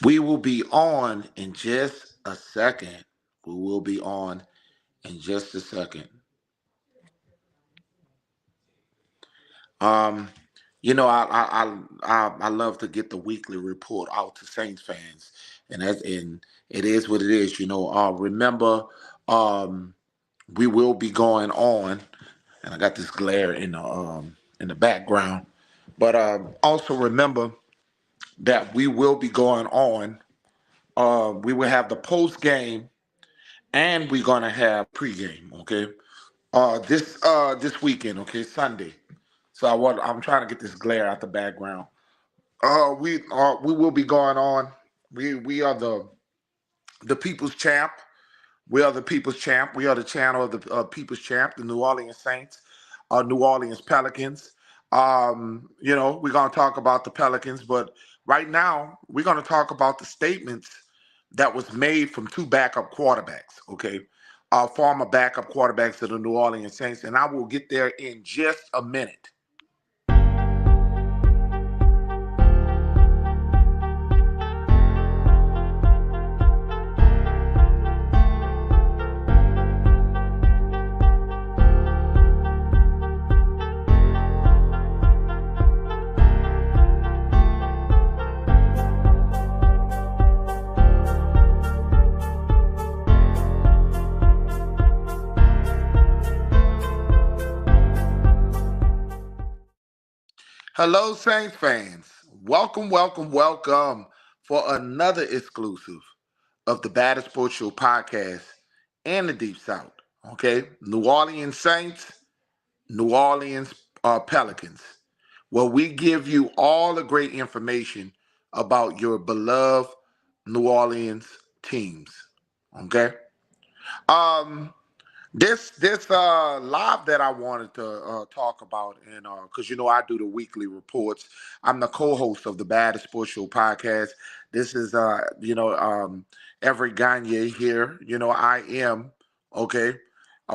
We will be on in just a second. We will be on in just a second. Um, I love to get the weekly report out to Saints fans, and it is what it is. Remember, um, we will be going on, and I got this glare in the background, but also remember that we will be going on. We will have the post game, and we're gonna have pregame. Okay, this weekend. Okay, Sunday. So I'm trying to get this glare out the background. We will be going on. We are the people's champ. We are the people's champ. We are the channel of the people's champ, the New Orleans Saints, New Orleans Pelicans. We're gonna talk about the Pelicans, but right now we're gonna talk about the statements that was made from two backup quarterbacks. Okay, former backup quarterbacks of the New Orleans Saints, and I will get there in just a minute. Hello, Saints fans. Welcome, welcome, welcome for another exclusive of the Batter Sports Show podcast and the Deep South. Okay, New Orleans Saints, New Orleans Pelicans, where we give you all the great information about your beloved New Orleans teams. Okay, um, this live that I wanted to talk about, and because I do the weekly reports. I'm the co-host of the Bad Sports Show podcast. This is Everett Gagne here. I am okay.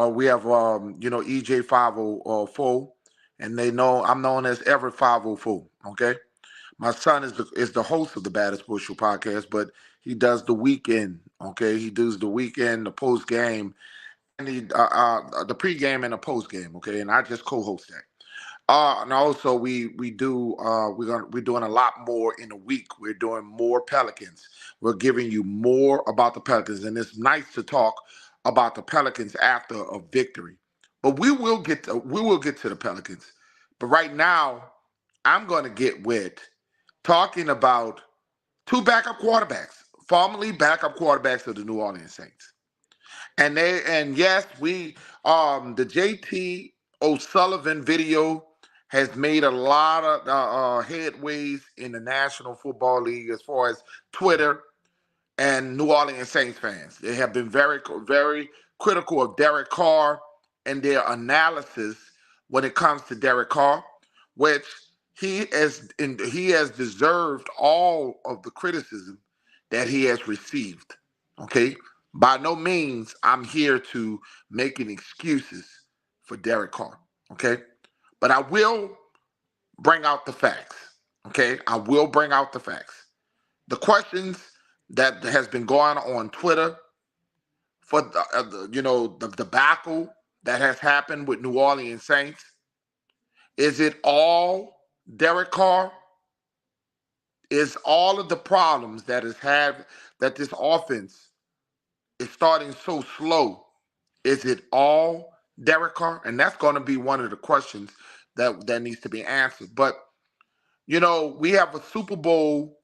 We have EJ 504, and they know I'm known as Everett 504. Okay, my son is the host of the Bad Sports Show podcast, but he does the weekend. Okay, he does the weekend, the post game, and the pregame and the postgame. Okay, and I just co-host that. And also we're doing a lot more in a week. We're doing more Pelicans. We're giving you more about the Pelicans, and it's nice to talk about the Pelicans after a victory. But we will get to the Pelicans. But right now, I'm going to get with talking about two backup quarterbacks, formerly backup quarterbacks of the New Orleans Saints. And yes, we the JT O'Sullivan video has made a lot of headways in the National Football League as far as Twitter and New Orleans Saints fans. They have been very, very critical of Derek Carr and their analysis when it comes to Derek Carr, which he has deserved all of the criticism that he has received. Okay, by no means I'm here to making excuses for Derek Carr. Okay, but I will bring out the facts. Okay, I will bring out the facts. The questions that has been going on Twitter for the debacle that has happened with New Orleans Saints. Is it all Derek Carr? Is all of the problems that has had that this offense is starting so slow? Is it all Derek Carr? And that's going to be one of the questions that needs to be answered. But we have a Super Bowl,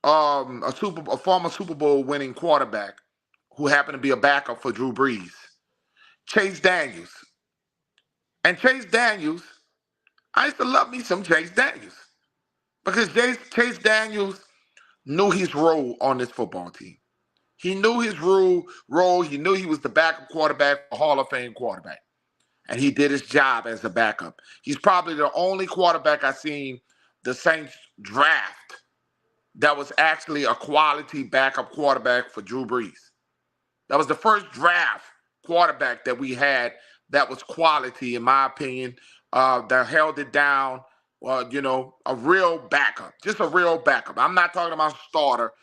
a former Super Bowl winning quarterback who happened to be a backup for Drew Brees, Chase Daniels. And Chase Daniels, I used to love me some Chase Daniels because Chase Daniels knew his role on this football team. He knew his role. He knew he was the backup quarterback, a Hall of Fame quarterback. And he did his job as a backup. He's probably the only quarterback I've seen the Saints draft that was actually a quality backup quarterback for Drew Brees. That was the first draft quarterback that we had that was quality, in my opinion, that held it down. A real backup, just a real backup. I'm not talking about starter.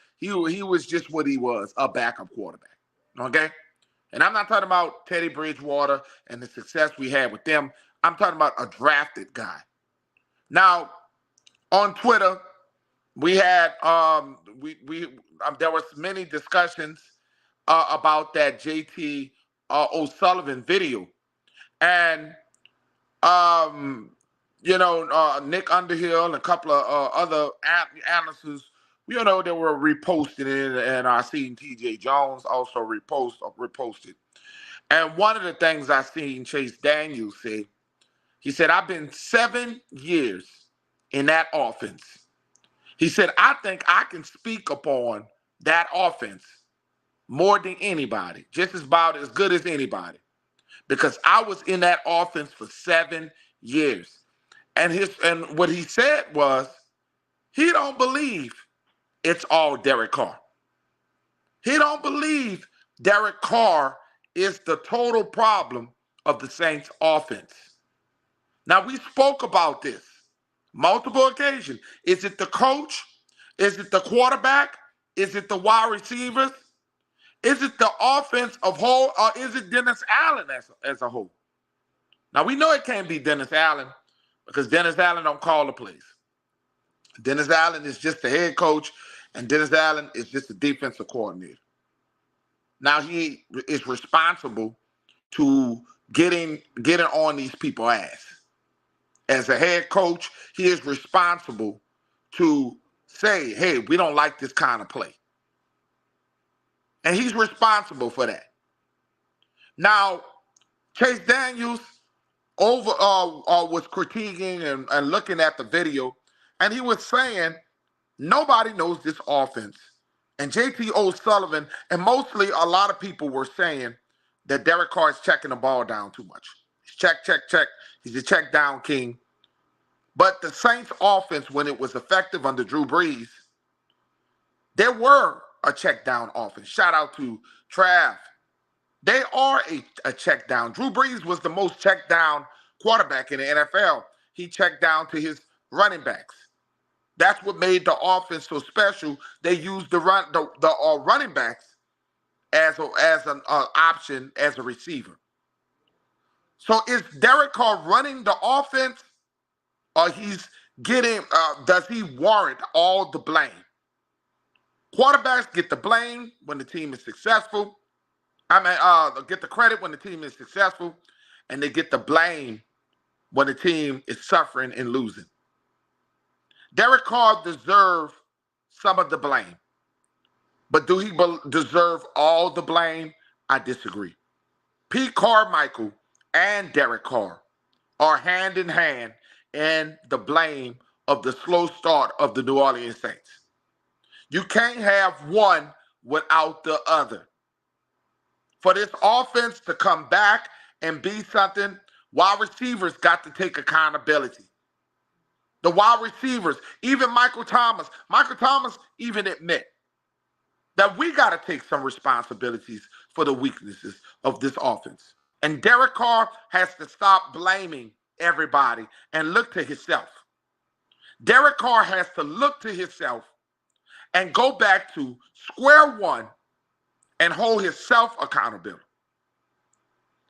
He was just what he was, a backup quarterback. Okay? And I'm not talking about Teddy Bridgewater and the success we had with them. I'm talking about a drafted guy. Now, on Twitter, we had there was many discussions about that JT O'Sullivan video, and Nick Underhill and a couple of other analysts, they were reposting it, and I seen TJ Jones also reposted. And one of the things I seen Chase Daniels say, he said, "I've been 7 years in that offense." He said, "I think I can speak upon that offense more than anybody, just about as good as anybody, because I was in that offense for 7 years." And what he said was, he don't believe it's all Derek Carr. He don't believe Derek Carr is the total problem of the Saints offense. Now, we spoke about this multiple occasions. Is it the coach? Is it the quarterback? Is it the wide receivers? Is it the offense of whole, or is it Dennis Allen as a whole? Now, we know it can't be Dennis Allen, because Dennis Allen don't call the plays. Dennis Allen is just the head coach, and Dennis Allen is just the defensive coordinator. Now, he is responsible to getting on these people's ass. As a head coach, he is responsible to say, "Hey, we don't like this kind of play." And he's responsible for that. Now, Chase Daniels was critiquing and looking at the video, and he was saying nobody knows this offense. And JT O'Sullivan, and mostly a lot of people were saying that Derek Carr is checking the ball down too much. He's check. He's a check down king. But the Saints offense, when it was effective under Drew Brees, there were a check down offense. Shout out to Trav. They are a check down. Drew Brees was the most check down quarterback in the NFL. He checked down to his running backs. That's what made the offense so special. They used the running backs as an option as a receiver. So is Derek Carr running the offense, or does he warrant all the blame? Quarterbacks get the blame when the team is successful. Get the credit when the team is successful, and they get the blame when the team is suffering and losing. Derek Carr deserves some of the blame, but do he deserve all the blame? I disagree. Pete Carmichael and Derek Carr are hand in hand in the blame of the slow start of the New Orleans Saints. You can't have one without the other. For this offense to come back and be something, wide receivers got to take accountability. The wide receivers, even Michael Thomas even admit that we got to take some responsibilities for the weaknesses of this offense. And Derek Carr has to stop blaming everybody and look to himself. Derek Carr has to look to himself and go back to square one and hold himself accountable.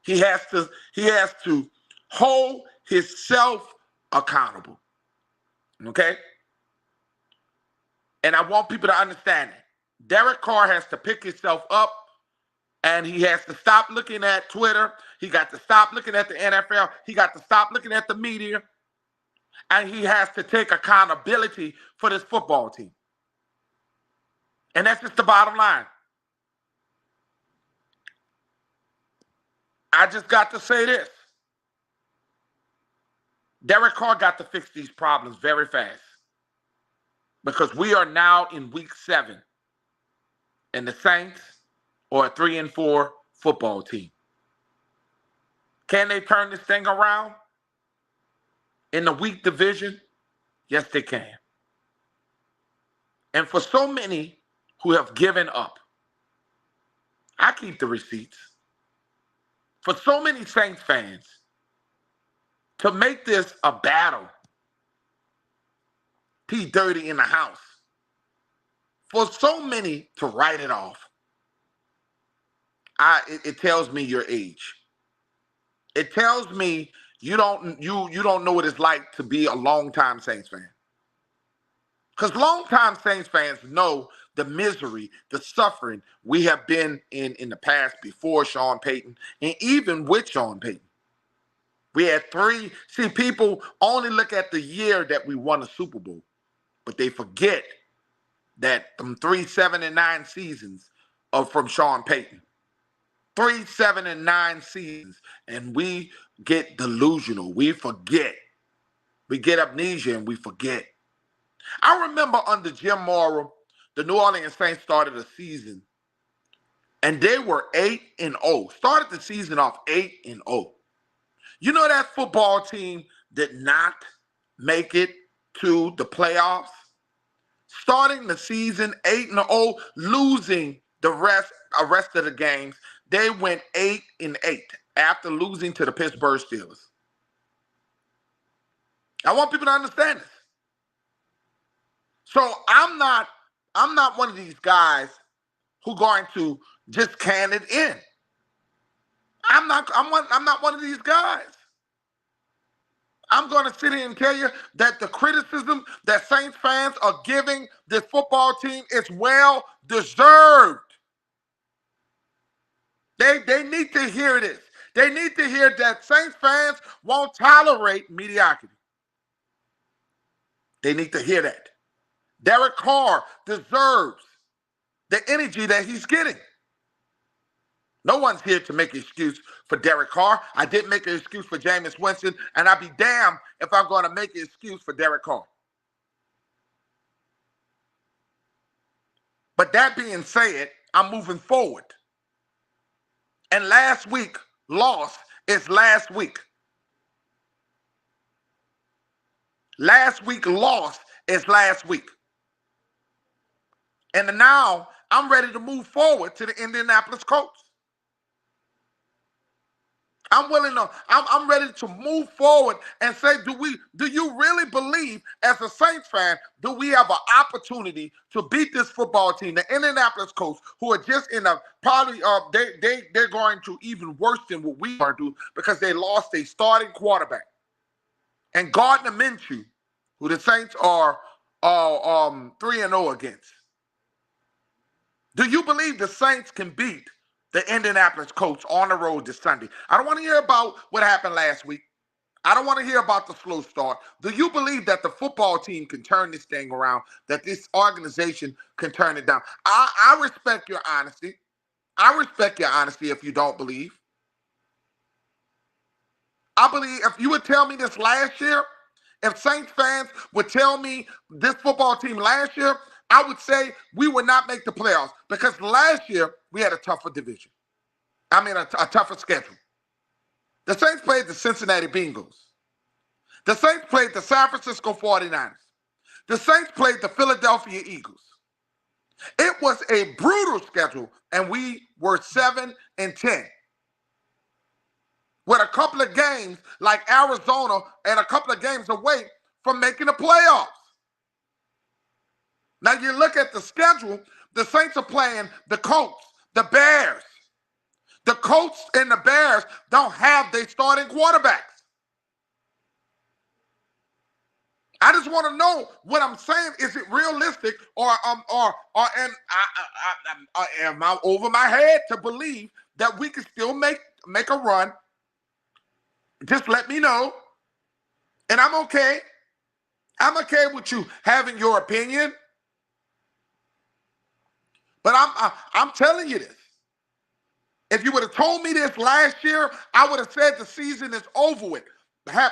He has to hold himself accountable. Okay? And I want people to understand it. Derek Carr has to pick himself up, and he has to stop looking at Twitter. He got to stop looking at the NFL. He got to stop looking at the media. And he has to take accountability for this football team. And that's just the bottom line. I just got to say this. Derek Carr got to fix these problems very fast, because we are now in week 7, and the Saints are a 3-4 football team. Can they turn this thing around in the weak division? Yes, they can. And for so many who have given up, I keep the receipts. For so many Saints fans to make this a battle, T Dirty in the house, for so many to write it off, it tells me your age. It tells me you don't know what it's like to be a longtime Saints fan. Because longtime Saints fans know the misery, the suffering we have been in the past before Sean Payton and even with Sean Payton. We had three. See, people only look at the year that we won a Super Bowl, but they forget that them 3, 7, and 9 seasons are from Sean Payton. 3, 7, and 9 seasons, and we get delusional. We forget. We get amnesia and we forget. I remember under Jim Mora, the New Orleans Saints started a season, and they were 8-0. Started the season off 8-0. You know that football team did not make it to the playoffs? Starting the season 8-0, losing the rest of the games. They went 8-8 after losing to the Pittsburgh Steelers. I want people to understand this. So I'm not one of these guys who going to just can it in. I'm not one of these guys. I'm going to sit here and tell you that the criticism that Saints fans are giving this football team is well deserved. They need to hear this. They need to hear that Saints fans won't tolerate mediocrity. They need to hear that. Derek Carr deserves the energy that he's getting. No one's here to make an excuse for Derek Carr. I didn't make an excuse for Jameis Winston, and I'd be damned if I'm going to make an excuse for Derek Carr. But that being said, I'm moving forward. And last week loss is last week. Last week loss is last week. And now I'm ready to move forward to the Indianapolis Colts. I'm ready to move forward and say, do you really believe as a Saints fan, do we have an opportunity to beat this football team, the Indianapolis Colts, who are just in a probably they're going to even worse than what we are doing because they lost a starting quarterback. And Gardner Minshew, who the Saints are 3-0 against. Do you believe the Saints can beat the Indianapolis Colts on the road this Sunday? I don't want to hear about what happened last week. I don't want to hear about the slow start. Do you believe that the football team can turn this thing around, that this organization can turn it down? I respect your honesty. I respect your honesty if you don't believe. I believe if you would tell me this last year, if Saints fans would tell me this football team last year, I would say we would not make the playoffs because last year we had a tougher division. A tougher schedule. The Saints played the Cincinnati Bengals. The Saints played the San Francisco 49ers. The Saints played the Philadelphia Eagles. It was a brutal schedule, and we were 7-10. With a couple of games like Arizona and a couple of games away from making the playoffs. Now you look at the schedule, the Saints are playing the Colts, the Bears. The Colts and the Bears don't have their starting quarterbacks. I just want to know what I'm saying. Is it realistic, or am I over my head to believe that we can still make a run? Just let me know, and I'm okay. I'm okay with you having your opinion, but I'm telling you this. If you would have told me this last year, I would have said the season is over with.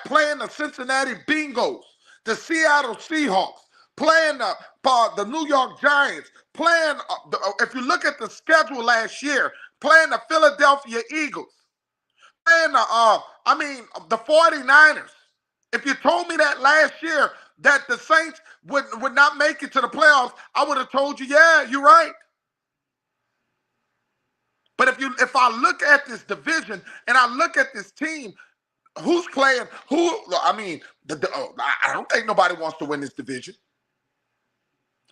Playing the Cincinnati Bengals, the Seattle Seahawks, playing the New York Giants, playing, if you look at the schedule last year, playing the Philadelphia Eagles, playing the 49ers. If you told me that last year that the Saints would not make it to the playoffs, I would have told you, yeah, you're right. But if I look at this division and I look at this team, who's playing? I don't think nobody wants to win this division.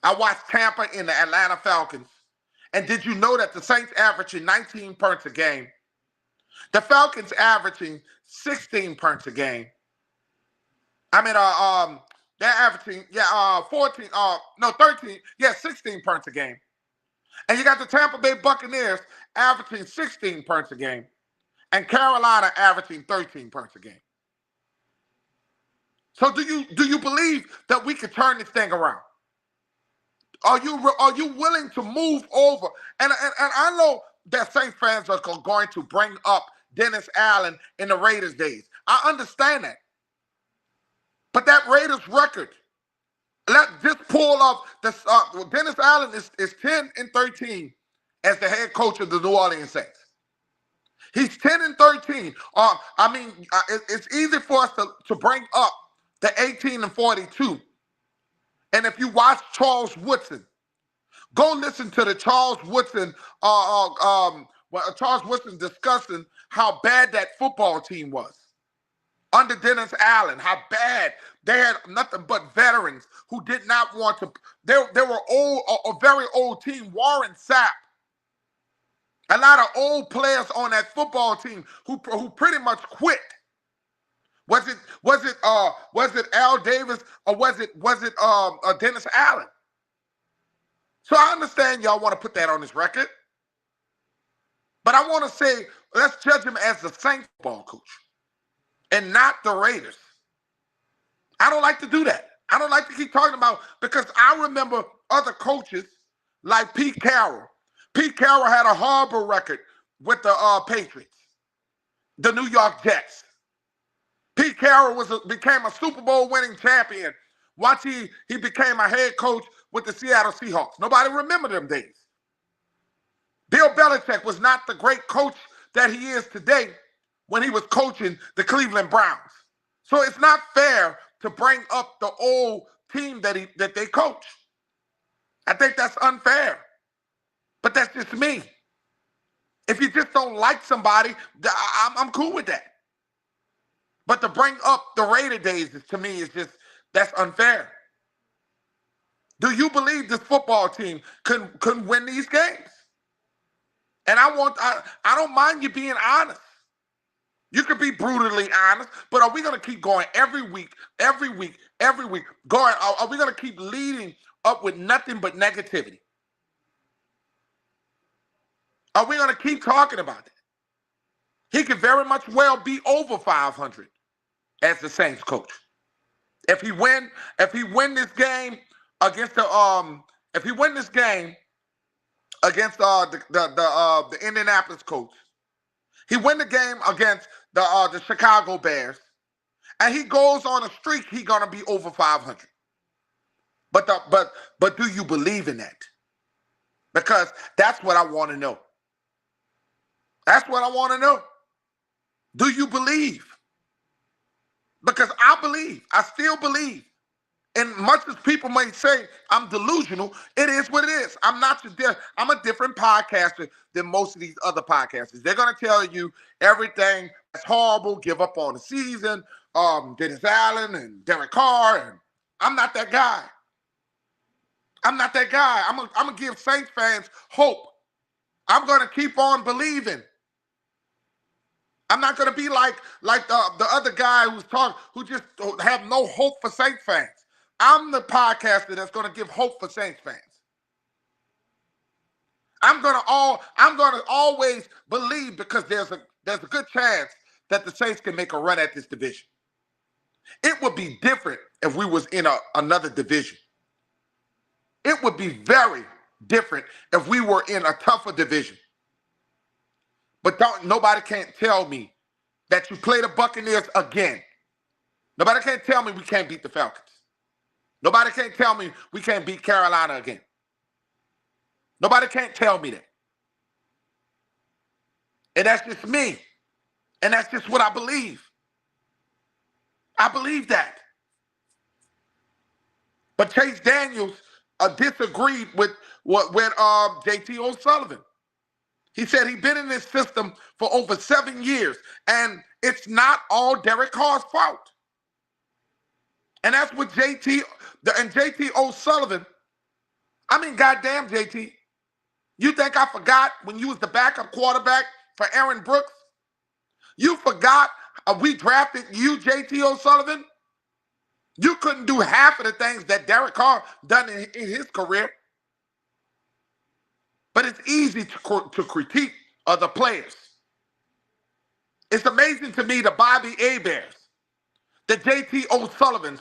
I watched Tampa and the Atlanta Falcons. And did you know that the Saints averaging 19 punts a game? The Falcons averaging 16 punts a game. I mean, they're averaging 14, 13, 16 punts a game. And you got the Tampa Bay Buccaneers averaging 16 punts a game, and Carolina averaging 13 punts a game. So do you believe that we can turn this thing around? Are you willing to move over? And I know that Saints fans are going to bring up Dennis Allen in the Raiders days. I understand that. But that Raiders record, let's just pull up this. Dennis Allen is 10-13 as the head coach of the New Orleans Saints. He's 10-13. It's easy for us to bring up the 18-42. And if you watch Charles Woodson, go listen to the Charles Woodson. Charles Woodson discussing how bad that football team was under Dennis Allen. How bad they had nothing but veterans who did not want to. They were old, a very old team. Warren Sapp, a lot of old players on that football team who pretty much quit. Was it Al Davis or was it Dennis Allen? So I understand y'all want to put that on his record, but I want to say let's judge him as the Saints football coach and not the Raiders. I don't like to do that. I don't like to keep talking about, because I remember other coaches like Pete Carroll. Pete Carroll had a horrible record with the Patriots, the New York Jets. Pete Carroll became a Super Bowl winning champion once he became a head coach with the Seattle Seahawks. Nobody remember them days. Bill Belichick was not the great coach that he is today when he was coaching the Cleveland Browns. So it's not fair to bring up the old team that they coach. I think that's unfair. But that's just me. If you just don't like somebody, I'm cool with that. But to bring up the Raider days, to me, is just, that's unfair. Do you believe this football team can win these games? And I don't mind you being honest. You can be brutally honest, but are we going to keep going every week, going? Are we going to keep leading up with nothing but negativity? Are we going to keep talking about it? He could very much well be over 500 as the Saints coach. If he win this game against the Indianapolis Colts, he win the game against the Chicago Bears, and he goes on a streak, he's gonna be over 500. But do you believe in that? Because that's what I want to know. That's what I want to know. Do you believe? Because I still believe. And much as people may say I'm delusional, it is what it is. I'm a different podcaster than most of these other podcasters. They're going to tell you everything that's horrible, give up on the season, Dennis Allen and Derek Carr. And I'm not that guy. I'm not that guy. I'm going to give Saints fans hope. I'm going to keep on believing. I'm not going to be like the other guy who just have no hope for Saints fans. I'm the podcaster that's going to give hope for Saints fans. I'm going to always believe, because there's a good chance that the Saints can make a run at this division. It would be different if we was in another division. It would be very different if we were in a tougher division. But nobody can't tell me that you play the Buccaneers again. Nobody can't tell me we can't beat the Falcons. Nobody can't tell me we can't beat Carolina again. Nobody can't tell me that. And that's just me. And that's just what I believe. I believe that. But Chase Daniels disagreed with JT O'Sullivan. He said he's been in this system for over 7 years, and it's not all Derek Carr's fault. And that's what JT O'Sullivan I mean, goddamn, JT. You think I forgot when you was the backup quarterback for Aaron Brooks? You forgot we drafted you, JT O'Sullivan? You couldn't do half of the things that Derek Carr done in his career. But it's easy to critique other players. It's amazing to me the Bobby Heberts, the JT O'Sullivans,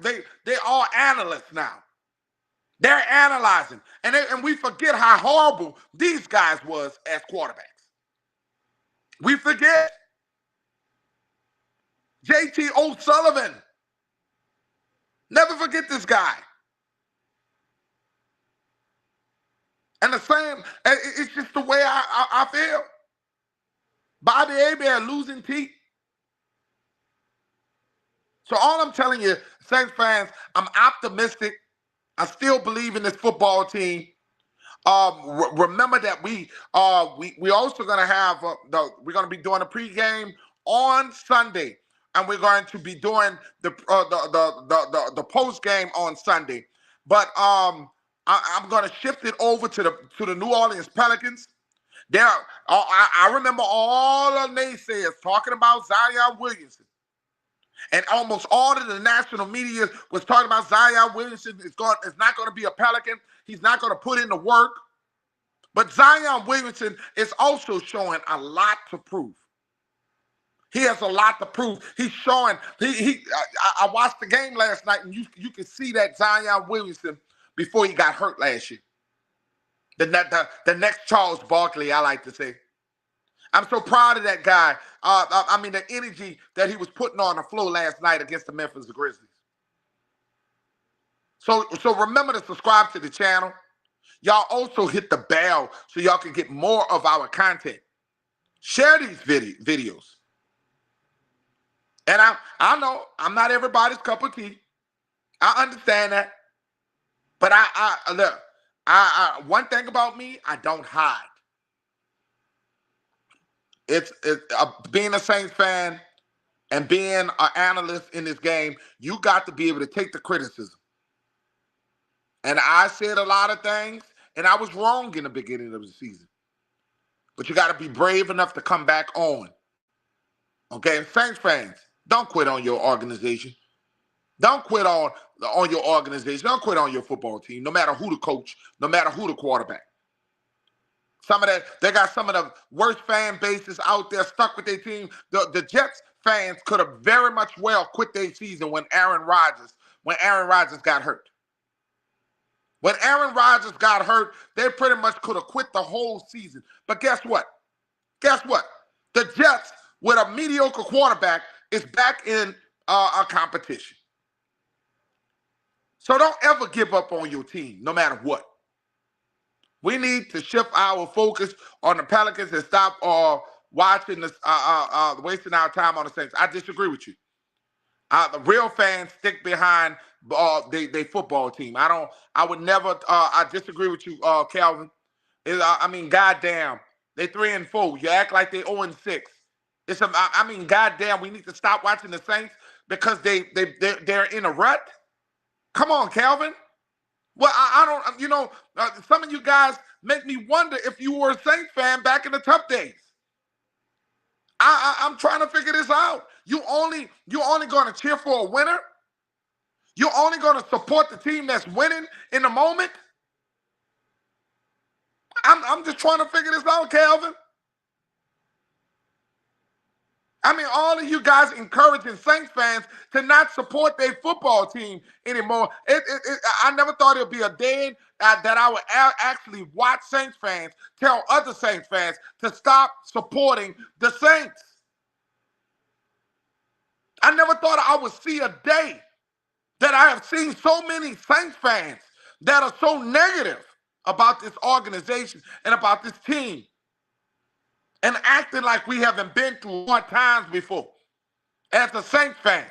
they all analysts now. They're analyzing. And we forget how horrible these guys was as quarterbacks. We forget. JT O'Sullivan. Never forget this guy. And the same, it's just the way I feel. Bobby Hebert losing teeth. So all I'm telling you, Saints fans, I'm optimistic. I still believe in this football team. Remember that we also gonna have we're gonna be doing a pregame on Sunday, and we're going to be doing the post game on Sunday. But I'm gonna shift it over to the New Orleans Pelicans. I remember all the naysayers talking about Zion Williamson. And almost all of the national media was talking about Zion Williamson is not going to be a Pelican. He's not going to put in the work. But Zion Williamson is also showing a lot to prove. He has a lot to prove. He's showing. I watched the game last night, and you can see that Zion Williamson before he got hurt last year. The next Charles Barkley, I like to say. I'm so proud of that guy. I mean, the energy that he was putting on the floor last night against the Memphis Grizzlies. So remember to subscribe to the channel. Y'all also hit the bell so y'all can get more of our content. Share these videos. And I know I'm not everybody's cup of tea. I understand that. But look, one thing about me, I don't hide. It's being a Saints fan and being an analyst in this game, you got to be able to take the criticism. And I said a lot of things, and I was wrong in the beginning of the season. But you got to be brave enough to come back on. Okay, Saints fans, don't quit on your organization. Don't quit on your organization. Don't quit on your football team, no matter who the coach, no matter who the quarterback. They got some of the worst fan bases out there stuck with their team. The Jets fans could have very much well quit their season when Aaron Rodgers got hurt. When Aaron Rodgers got hurt, they pretty much could have quit the whole season. But guess what? The Jets, with a mediocre quarterback, is back in a competition. So don't ever give up on your team, no matter what. We need to shift our focus on the Pelicans and stop watching this, wasting our time on the Saints. I disagree with you. The real fans stick behind their football team. I would never. I disagree with you, Calvin. I mean, goddamn, they 3-4. You act like they 0-6. I mean, goddamn, we need to stop watching the Saints because they're in a rut. Come on, Calvin. Well, I don't, some of you guys make me wonder if you were a Saints fan back in the tough days. I'm trying to figure this out. You only going to cheer for a winner? You're only going to support the team that's winning in the moment? I'm just trying to figure this out, Calvin. I mean, all of you guys encouraging Saints fans to not support their football team anymore. I never thought it would be a day that I would actually watch Saints fans tell other Saints fans to stop supporting the Saints. I never thought I would see a day that I have seen so many Saints fans that are so negative about this organization and about this team, and acting like we haven't been through hard times before as a Saints fan.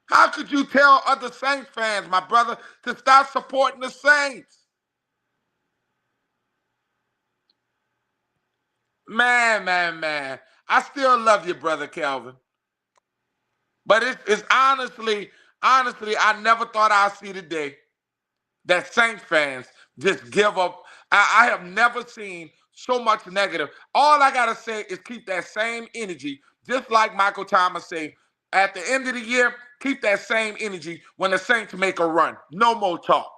How could you tell other Saints fans, my brother, to stop supporting the Saints? Man. I still love you, brother Calvin. But it's honestly, I never thought I'd see the day that Saints fans just give up. I have never seen so much negative. All I gotta say is keep that same energy, just like Michael Thomas say. At the end of the year, keep that same energy when the Saints make a run. No more talk.